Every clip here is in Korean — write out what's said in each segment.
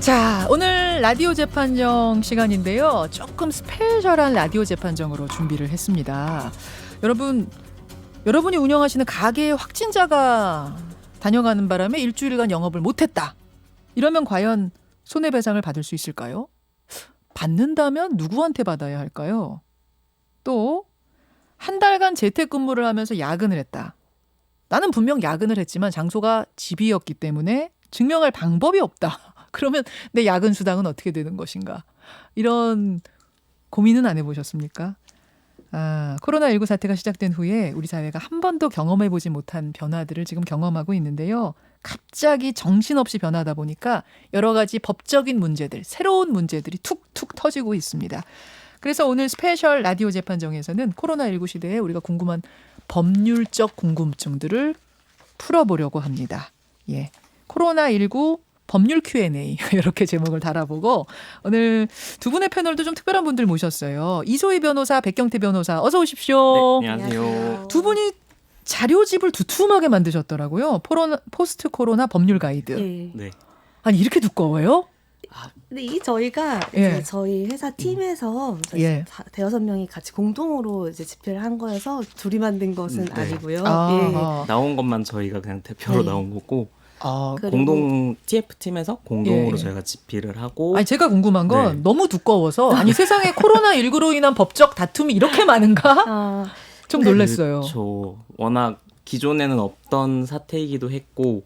자, 오늘 라디오 재판정 시간인데요. 조금 스페셜한 라디오 재판정으로 준비를 했습니다. 여러분이 운영하시는 가게에 확진자가 다녀가는 바람에 일주일간 영업을 못했다. 이러면 과연 손해배상을 받을 수 있을까요? 받는다면 누구한테 받아야 할까요? 또 한 달간 재택근무를 하면서 야근을 했다. 나는 분명 야근을 했지만 장소가 집이었기 때문에 증명할 방법이 없다. 그러면 내 야근 수당은 어떻게 되는 것인가? 이런 고민은 안 해보셨습니까? 코로나19 사태가 시작된 후에 우리 사회가 한 번도 경험해보지 못한 변화들을 지금 경험하고 있는데요. 갑자기 정신없이 변하다 보니까 여러 가지 법적인 문제들, 새로운 문제들이 툭툭 터지고 있습니다. 그래서 오늘 스페셜 라디오 재판정에서는 코로나19 시대에 우리가 궁금한 법률적 궁금증들을 풀어보려고 합니다. 예, 코로나19 법률 Q&A 이렇게 제목을 달아보고 오늘 두 분의 패널도 좀 특별한 분들 모셨어요. 이소희 변호사, 백경태 변호사 어서 오십시오. 네, 안녕하세요. 두 분이 자료집을 두툼하게 만드셨더라고요. 포스트 코로나 법률 가이드. 네. 아니 이렇게 두꺼워요? 근데 이 저희가 예. 이제 저희 회사 팀에서 예. 대여섯 명이 같이 공동으로 이제 집필을 한 거여서 둘이 만든 것은 네. 아니고요. 아, 나온 것만 저희가 그냥 대표로 네. 나온 거고 그리고 공동 TF팀에서 공동으로 예. 저희가 집필을 하고 아니 제가 궁금한 건 네. 너무 두꺼워서 아니 세상에 코로나19로 인한 법적 다툼이 이렇게 많은가? 좀 놀랐어요. 그렇죠. 워낙 기존에는 없던 사태이기도 했고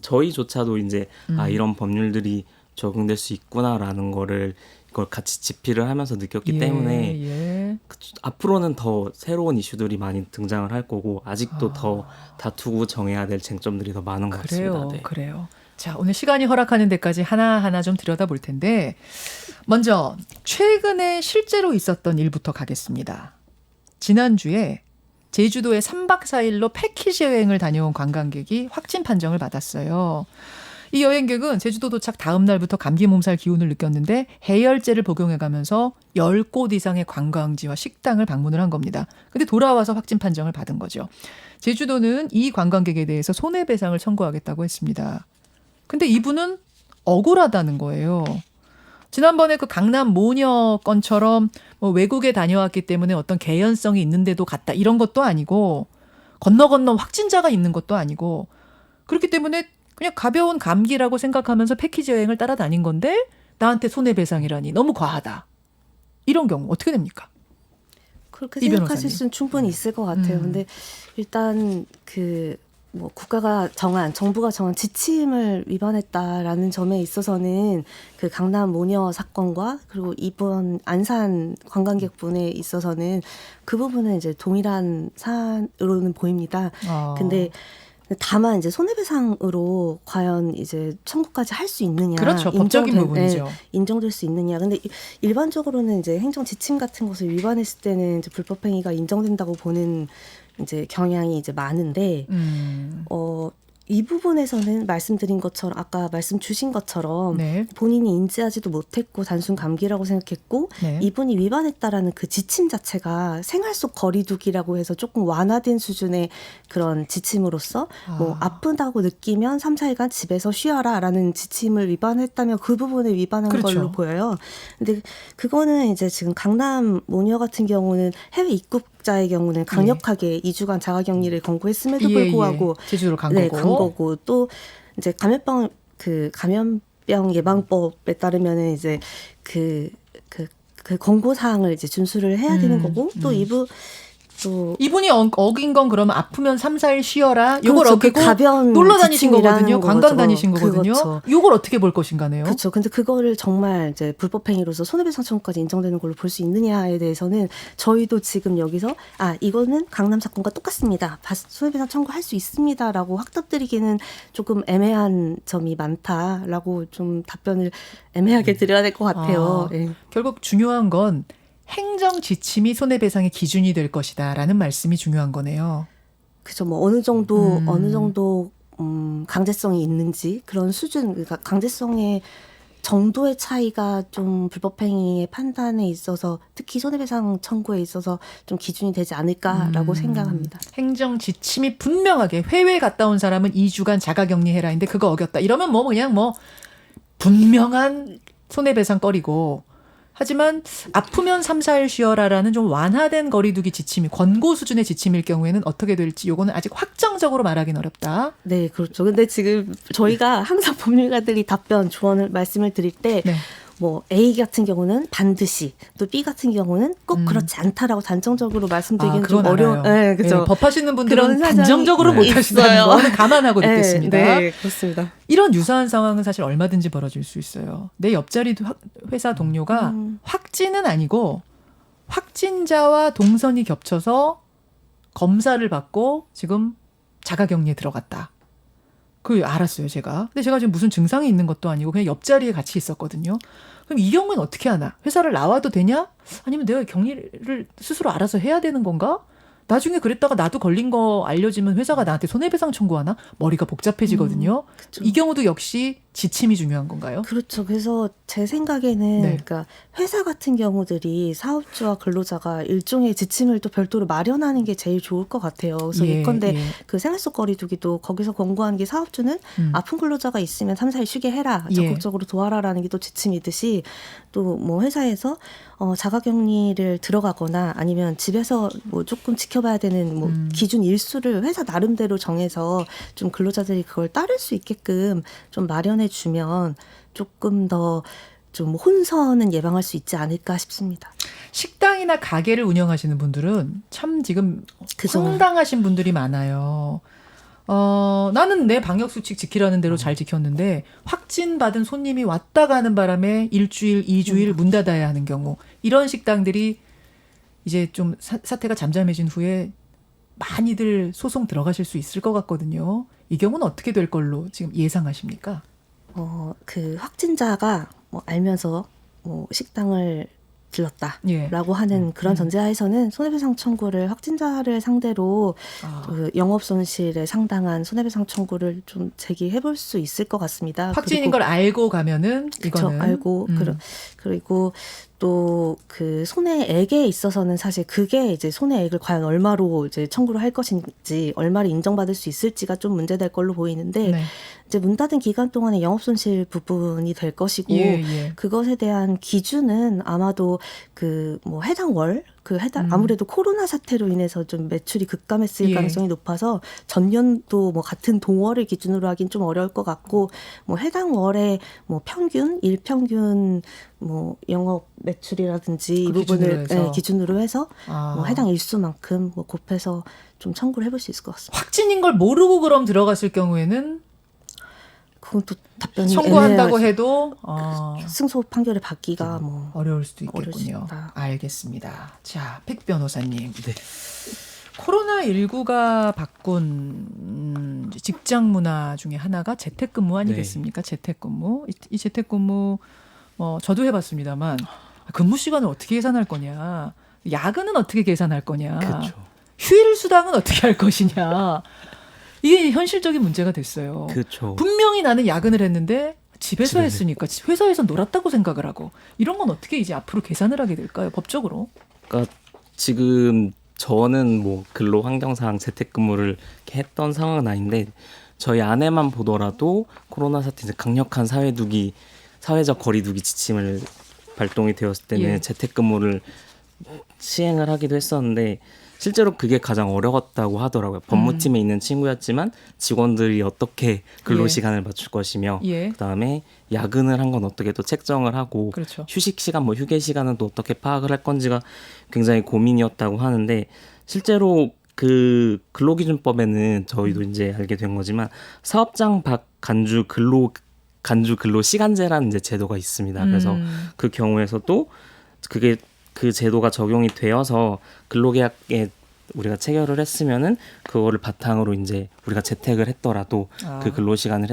저희조차도 이제 이런 법률들이 적용될 수 있구나라는 거를 이걸 같이 집필을 하면서 느꼈기 때문에 예. 앞으로는 더 새로운 이슈들이 많이 등장을 할 거고 아직도 더 다투고 정해야 될 쟁점들이 더 많은 것 그래요. 같습니다. 네. 그래요. 자, 오늘 시간이 허락하는 데까지 하나하나 좀 들여다볼 텐데 먼저 최근에 실제로 있었던 일부터 가겠습니다. 지난주에 제주도에 3박 4일로 패키지 여행을 다녀온 관광객이 확진 판정을 받았어요. 이 여행객은 제주도 도착 다음 날부터 감기 몸살 기운을 느꼈는데 해열제를 복용해가면서 10곳 이상의 관광지와 식당을 방문을 한 겁니다. 근데 돌아와서 확진 판정을 받은 거죠. 제주도는 이 관광객에 대해서 손해배상을 청구하겠다고 했습니다. 근데 이분은 억울하다는 거예요. 지난번에 그 강남 모녀 건처럼 뭐 외국에 다녀왔기 때문에 어떤 개연성이 있는데도 갔다 이런 것도 아니고 건너 확진자가 있는 것도 아니고 그렇기 때문에 그냥 가벼운 감기라고 생각하면서 패키지 여행을 따라다닌 건데 나한테 손해배상이라니 너무 과하다. 이런 경우 어떻게 됩니까? 그렇게 이 생각하실 변호사님. 수는 충분히 있을 것 같아요. 근데 일단 국가가 정부가 정한 지침을 위반했다라는 점에 있어서는 그 강남 모녀 사건과 그리고 이번 안산 관광객분에 있어서는 그 부분은 이제 동일한 사안으로는 보입니다. 근데 다만 이제 손해배상으로 과연 이제 청구까지 할 수 있느냐, 그렇죠. 법적인 부분이죠. 인정될 수 있느냐. 근데 일반적으로는 이제 행정 지침 같은 것을 위반했을 때는 이제 불법행위가 인정된다고 보는 이제 경향이 이제 많은데, 이 부분에서는 말씀드린 것처럼 아까 말씀 주신 것처럼 네. 본인이 인지하지도 못했고 단순 감기라고 생각했고 네. 이분이 위반했다라는 그 지침 자체가 생활 속 거리두기라고 해서 조금 완화된 수준의 그런 지침으로서 뭐 아프다고 느끼면 3, 4일간 집에서 쉬어라라는 지침을 위반했다면 그 부분을 위반한 그렇죠. 걸로 보여요. 근데 그거는 이제 지금 강남 모녀 같은 경우는 해외 입국자의 경우는 강력하게 2주간 자가격리를 권고했음에도 불구하고 제주도로 간 네, 거고. 간 거고 또 이제 감염병 예방법에 따르면은 이제 그 권고 사항을 이제 준수를 해야 되는 거고 또 이분이 어긴 건 그러면 아프면 3, 4일 쉬어라. 요걸 그렇죠. 어기고 가벼운 놀러 다니신 지침이라는 거거든요. 관광 거죠. 다니신 거거든요. 그렇죠. 요걸 어떻게 볼 것인가네요. 그렇죠. 근데 그거를 정말 이제 불법행위로서 손해배상 청구까지 인정되는 걸로 볼 수 있느냐에 대해서는 저희도 지금 여기서 이거는 강남 사건과 똑같습니다. 손해배상 청구할 수 있습니다라고 확답드리기는 조금 애매한 점이 많다라고 좀 답변을 애매하게 드려야 될 것 같아요. 네. 결국 중요한 건 행정 지침이 손해배상의 기준이 될 것이다라는 말씀이 중요한 거네요. 그죠. 뭐 어느 정도 강제성이 있는지 그런 수준, 그러니까 강제성의 정도의 차이가 좀 불법행위의 판단에 있어서 특히 손해배상 청구에 있어서 좀 기준이 되지 않을까라고 생각합니다. 행정 지침이 분명하게 해외 갔다 온 사람은 2주간 자가격리해라인데 그거 어겼다. 이러면 그냥 분명한 손해배상거리고 하지만 아프면 3, 4일 쉬어라라는 좀 완화된 거리두기 지침이 권고 수준의 지침일 경우에는 어떻게 될지 요거는 아직 확정적으로 말하기는 어렵다. 네, 그렇죠. 근데 지금 저희가 항상 법률가들이 조언을 말씀을 드릴 때 네. 뭐 A 같은 경우는 반드시 또 B 같은 경우는 꼭 그렇지 않다라고 단정적으로 말씀드리기는 좀 그건 어려운. 알아요. 네, 그렇죠. 법하시는 분들은 그런 사정이 단정적으로 못 하신다는 있어요. 거는 감안하고 듣겠습니다. 네, 그렇습니다. 이런 유사한 상황은 사실 얼마든지 벌어질 수 있어요. 내 옆자리 회사 동료가 확진은 아니고 확진자와 동선이 겹쳐서 검사를 받고 지금 자가격리에 들어갔다. 그 알았어요, 제가. 근데 제가 지금 무슨 증상이 있는 것도 아니고 그냥 옆자리에 같이 있었거든요. 그럼 이 경우는 어떻게 하나? 회사를 나와도 되냐? 아니면 내가 격리를 스스로 알아서 해야 되는 건가? 나중에 그랬다가 나도 걸린 거 알려지면 회사가 나한테 손해배상 청구하나? 머리가 복잡해지거든요. 그렇죠. 이 경우도 역시 지침이 중요한 건가요? 그렇죠. 그래서 제 생각에는 네. 그러니까 회사 같은 경우들이 사업주와 근로자가 일종의 지침을 또 별도로 마련하는 게 제일 좋을 것 같아요. 그래서 예컨대 그 생활 속 거리두기도 거기서 권고하는 게 사업주는 아픈 근로자가 있으면 3, 4일 쉬게 해라. 적극적으로 도와라라는 게 또 지침이듯이 또 뭐 회사에서 자가격리를 들어가거나 아니면 집에서 뭐 조금 지켜봐야 되는 뭐 기준 일수를 회사 나름대로 정해서 좀 근로자들이 그걸 따를 수 있게끔 좀 마련해 주면 조금 더 좀 혼선은 예방할 수 있지 않을까 싶습니다. 식당이나 가게를 운영하시는 분들은 참 지금 황당하신 분들이 많아요. 나는 내 방역수칙 지키라는 대로 잘 지켰는데 확진받은 손님이 왔다 가는 바람에 일주일, 2주일 문 닫아야 하는 경우 이런 식당들이 이제 좀 사태가 잠잠해진 후에 많이들 소송 들어가실 수 있을 것 같거든요. 이 경우는 어떻게 될 걸로 지금 예상하십니까? 그 확진자가 뭐 알면서 뭐 식당을 들렀다라고 하는 그런 전제하에서는 손해배상 청구를 확진자를 상대로 그 영업 손실에 상당한 손해배상 청구를 좀 제기해볼 수 있을 것 같습니다. 확진인 걸 알고 가면은 그쵸, 이거는 알고 그리고 또 그 손해액에 있어서는 사실 그게 이제 손해액을 과연 얼마로 이제 청구를 할 것인지 얼마를 인정받을 수 있을지가 좀 문제될 걸로 보이는데 네. 이제 문 닫은 기간 동안에 영업손실 부분이 될 것이고 그것에 대한 기준은 아마도 그 뭐 해당 월 아무래도 코로나 사태로 인해서 좀 매출이 급감했을 가능성이 높아서 전년도 뭐 같은 동월을 기준으로 하긴 좀 어려울 것 같고 뭐 해당 월에 뭐 일평균 뭐 영업 매출이라든지 이 부분을 기준으로 해서 뭐 해당 일수만큼 뭐 곱해서 좀 청구를 해볼 수 있을 것 같습니다. 확진인 걸 모르고 그럼 들어갔을 경우에는 그건 또 답변이 청구한다고 해도 승소 판결을 받기가 뭐 어려울 수도 있겠군요. 알겠습니다. 자, 픽 변호사님. 네. 코로나19가 바꾼 직장 문화 중에 하나가 재택근무 아니겠습니까? 재택근무. 이 재택근무 저도 해봤습니다만 근무 시간을 어떻게 계산할 거냐, 야근은 어떻게 계산할 거냐, 그렇죠. 휴일 수당은 어떻게 할 것이냐. 이게 현실적인 문제가 됐어요. 그렇죠. 분명히 나는 야근을 했는데 집에서 했으니까 회사에서 놀았다고 생각을 하고 이런 건 어떻게 이제 앞으로 계산을 하게 될까요? 법적으로? 그러니까 지금 저는 뭐 근로 환경상 재택근무를 했던 상황은 아닌데 저희 아내만 보더라도 코로나 사태 이제 강력한 사회적 거리두기 지침을 발동이 되었을 때는 재택근무를 시행을 하기도 했었는데 실제로 그게 가장 어려웠다고 하더라고요. 법무팀에 있는 친구였지만 직원들이 어떻게 근로시간을 맞출 것이며 그다음에 야근을 한 건 어떻게 또 책정을 하고 휴식 시간, 뭐 휴게 시간은 또 어떻게 파악을 할 건지가 굉장히 고민이었다고 하는데 실제로 그 근로기준법에는 저희도 이제 알게 된 거지만 사업장 밖 간주 근로 시간제라는 이제 제도가 있습니다. 그래서 그 경우에서도 그게 그 제도가 적용이 되어서 근로계약에 우리가 체결을 했으면은 그거를 바탕으로 이제 우리가 재택을 했더라도 그 근로시간을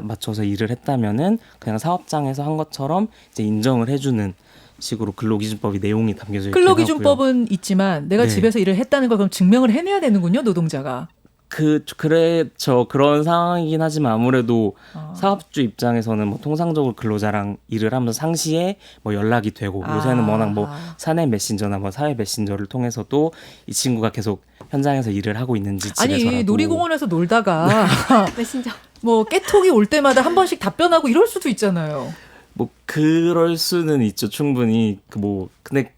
맞춰서 일을 했다면은 그냥 사업장에서 한 것처럼 이제 인정을 해주는 식으로 근로기준법이 내용이 담겨져 있고요. 근로기준법은 있지만 내가 집에서 일을 했다는 걸 그럼 증명을 해내야 되는군요, 노동자가. 그렇죠. 그런 상황이긴 하지만 아무래도 아. 사업주 입장에서는 뭐 통상적으로 근로자랑 일을 하면서 상시에 뭐 연락이 되고 요새는 워낙 뭐 사내 메신저나 뭐 사회 메신저를 통해서도 이 친구가 계속 현장에서 일을 하고 있는지 집에서라도 아니 놀이공원에서 놀다가 메신저. 뭐 깨톡이 올 때마다 한 번씩 답변하고 이럴 수도 있잖아요. 뭐 그럴 수는 있죠. 충분히 근데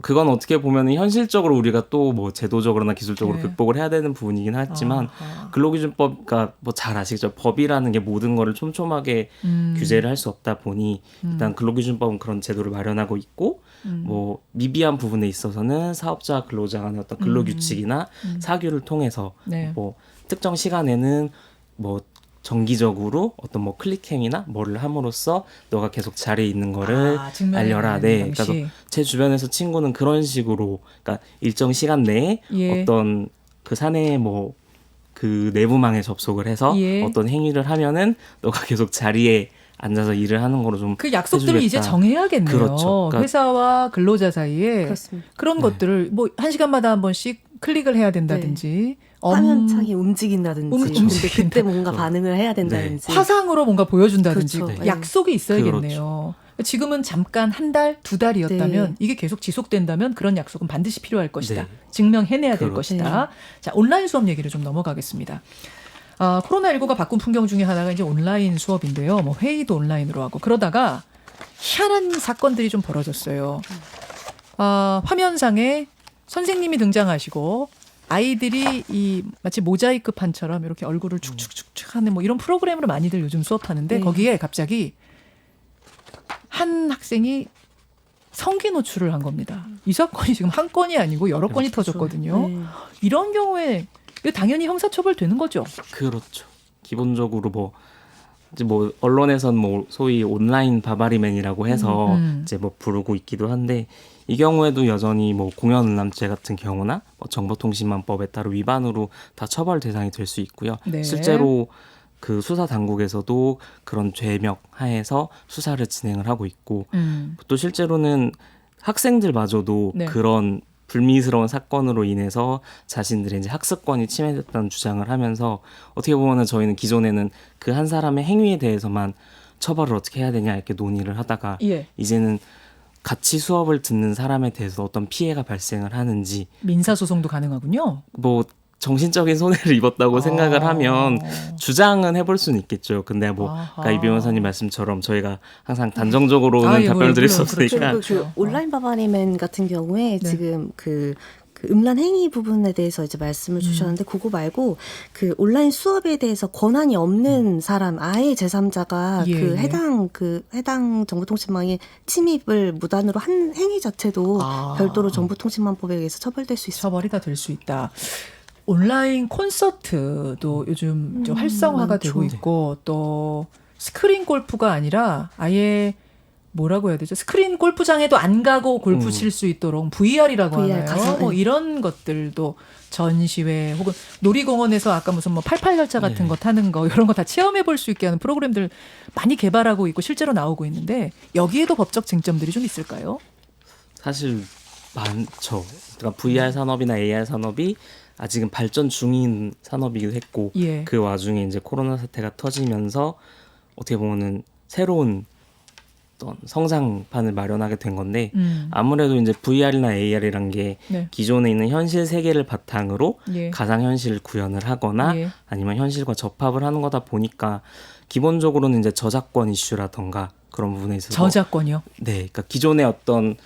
그건 어떻게 보면은 현실적으로 우리가 또 뭐 제도적으로나 기술적으로 네. 극복을 해야 되는 부분이긴 하지만 근로기준법, 그러니까 뭐 잘 아시죠? 법이라는 게 모든 거를 촘촘하게 규제를 할 수 없다 보니 일단 근로기준법은 그런 제도를 마련하고 있고 뭐 미비한 부분에 있어서는 사업자 근로자 간의 어떤 근로규칙이나 사규를 통해서 네. 뭐 특정 시간에는 뭐 정기적으로 어떤 뭐 클릭행위나 뭐를 함으로써 너가 계속 자리에 있는 거를 증명해야 알려라. 되는 네, 방식. 그러니까 제 주변에서 친구는 그런 식으로, 그러니까 일정 시간 내에 예. 어떤 그 사내 뭐 그 내부망에 접속을 해서 예. 어떤 행위를 하면은 너가 계속 자리에 앉아서 일을 하는 거로 좀 그 약속들을 이제 해주겠다. 정해야겠네요. 그렇죠. 그러니까 회사와 근로자 사이에 그렇습니다. 그런 네. 것들을 뭐 1시간마다 한 번씩 클릭을 해야 된다든지 화면창이 움직인다든지 움직인다. 근데 그때 뭔가 반응을 해야 된다든지 화상으로 뭔가 보여준다든지 그렇죠. 네. 약속이 있어야겠네요. 그렇죠. 지금은 잠깐 한 달, 두 달이었다면 네. 이게 계속 지속된다면 그런 약속은 반드시 필요할 것이다. 네. 증명해내야 될 그렇죠. 것이다. 자, 온라인 수업 얘기를 좀 넘어가겠습니다. 코로나19가 바꾼 풍경 중에 하나가 이제 온라인 수업인데요. 뭐 회의도 온라인으로 하고 그러다가 희한한 사건들이 좀 벌어졌어요. 화면상에 선생님이 등장하시고 아이들이 이 마치 모자이크 판처럼 이렇게 얼굴을 축축축축 하는 뭐 이런 프로그램으로 많이들 요즘 수업하는데 네. 거기에 갑자기 한 학생이 성기 노출을 한 겁니다. 이 사건이 지금 한 건이 아니고 여러 건이 터졌거든요. 네. 이런 경우에 이거 당연히 형사처벌 되는 거죠. 그렇죠. 기본적으로 뭐 이제 뭐 언론에선 뭐 소위 온라인 바바리맨이라고 해서 이제 뭐 부르고 있기도 한데 이 경우에도 여전히 뭐 공연음란죄 같은 경우나 뭐 정보통신망법에 따라 위반으로 다 처벌 대상이 될 수 있고요. 네. 실제로 그 수사 당국에서도 그런 죄명 하에서 수사를 진행을 하고 있고 또 실제로는 학생들마저도 네. 그런 불미스러운 사건으로 인해서 자신들의 이제 학습권이 침해됐다는 주장을 하면서 어떻게 보면은 저희는 기존에는 그 한 사람의 행위에 대해서만 처벌을 어떻게 해야 되냐 이렇게 논의를 하다가 예. 이제는 같이 수업을 듣는 사람에 대해서 어떤 피해가 발생을 하는지 민사소송도 가능하군요. 뭐 정신적인 손해를 입었다고 생각을 하면 주장은 해볼 수는 있겠죠. 근데 뭐 아까 이 변호사님 말씀처럼 저희가 항상 단정적으로는 예, 답변을 드릴 수 물론 그렇죠. 없으니까 그리고 그 온라인 바바리맨 같은 경우에 네. 지금 그 음란 행위 부분에 대해서 이제 말씀을 주셨는데 그거 말고 그 온라인 수업에 대해서 권한이 없는 사람 아예 제3자가 예, 그 예. 해당 정보통신망에 침입을 무단으로 한 행위 자체도 별도로 정보통신망법에 의해서 처벌될 수 있습니다. 처벌이 다 될 수 있다. 온라인 콘서트도 요즘 좀 활성화가 많죠. 되고 있고 또 스크린 골프가 아니라 아예 뭐라고 해야 되죠? 스크린 골프장에도 안 가고 골프 칠 수 있도록 VR이라고 VR 하나요? 가상, 뭐 네. 이런 것들도 전시회 혹은 놀이공원에서 아까 무슨 뭐 88열차 같은 네. 거 타는 거 이런 거 다 체험해 볼 수 있게 하는 프로그램들 많이 개발하고 있고 실제로 나오고 있는데 여기에도 법적 쟁점들이 좀 있을까요? 사실 많죠. 그러니까 VR 산업이나 AR 산업이 아직은 발전 중인 산업이기도 했고 예. 그 와중에 이제 코로나 사태가 터지면서 어떻게 보면은 새로운 어떤 성장판을 마련하게 된 건데 아무래도 이제 VR이나 AR이란 게 네. 기존에 있는 현실 세계를 바탕으로 예. 가상현실을 구현을 하거나 예. 아니면 현실과 접합을 하는 거다 보니까 기본적으로는 이제 저작권 이슈라던가 그런 부분에 있어서 저작권이요? 네, 그러니까 기존의 어떤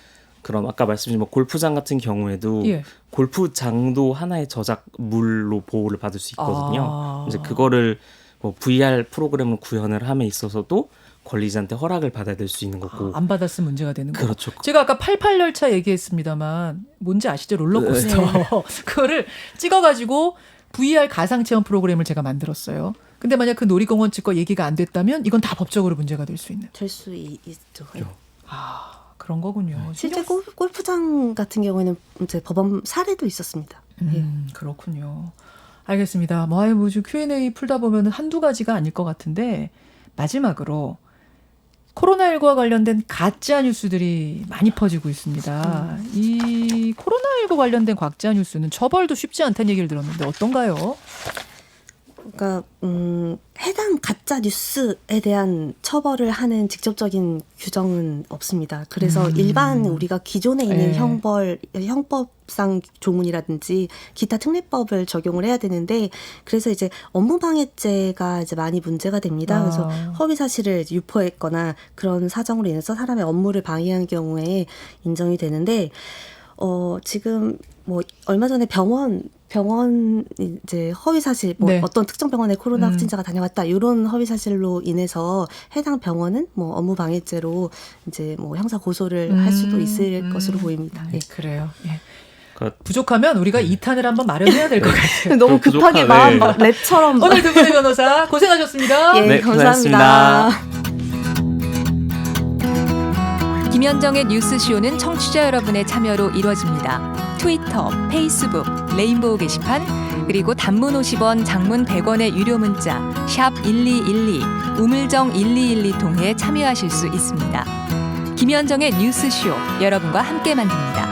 그런 아까 말씀드린 뭐 골프장 같은 경우에도 예. 골프장도 하나의 저작물로 보호를 받을 수 있거든요. 이제 아. 그거를 뭐 VR 프로그램을 구현을 함에 있어서도 권리자한테 허락을 받아야 될 수 있는 거고. 안 받았으면 문제가 되는 거고. 그렇죠. 제가 아까 88열차 얘기했습니다만 뭔지 아시죠? 롤러코스터. 그거를 찍어가지고 VR 가상체험 프로그램을 제가 만들었어요. 근데 만약 그 놀이공원 측과 얘기가 안 됐다면 이건 다 법적으로 문제가 될 수 있는. 될 수 있죠. 그런 거군요. 실제 골프장 같은 경우에는 이제 법원 사례도 있었습니다. 그렇군요. 알겠습니다. 뭐 Q&A 풀다 보면 한두 가지가 아닐 것 같은데 마지막으로 코로나19와 관련된 가짜 뉴스들이 많이 퍼지고 있습니다. 이 코로나19 관련된 가짜 뉴스는 처벌도 쉽지 않다는 얘기를 들었는데 어떤가요? 그러니까 해당 가짜 뉴스에 대한 처벌을 하는 직접적인 규정은 없습니다. 그래서 일반 우리가 기존에 있는 네. 형법상 조문이라든지 기타 특례법을 적용을 해야 되는데 그래서 이제 업무방해죄가 이제 많이 문제가 됩니다. 그래서 허위 사실을 유포했거나 그런 사정으로 인해서 사람의 업무를 방해한 경우에 인정이 되는데 지금 뭐 얼마 전에 병원 이제 허위 사실 뭐 네. 어떤 특정 병원에 코로나 확진자가 다녀갔다 이런 허위 사실로 인해서 해당 병원은 뭐 업무 방해죄로 이제 뭐 형사 고소를 할 수도 있을 것으로 보입니다. 네. 그래요. 예. 그러니까 부족하면 우리가 2탄을 한번 마련해야 될 것 같아요. 너무 급하게 부족하네. 마음 막 랩처럼 오늘 두 분의 변호사 고생하셨습니다. 예, 네, 감사합니다. 김현정의 뉴스쇼는 청취자 여러분의 참여로 이루어집니다. 트위터, 페이스북, 레인보우 게시판, 그리고 단문 50원, 장문 100원의 유료 문자 샵 1212, 우물정 1212 통해 참여하실 수 있습니다. 김현정의 뉴스쇼, 여러분과 함께 만듭니다.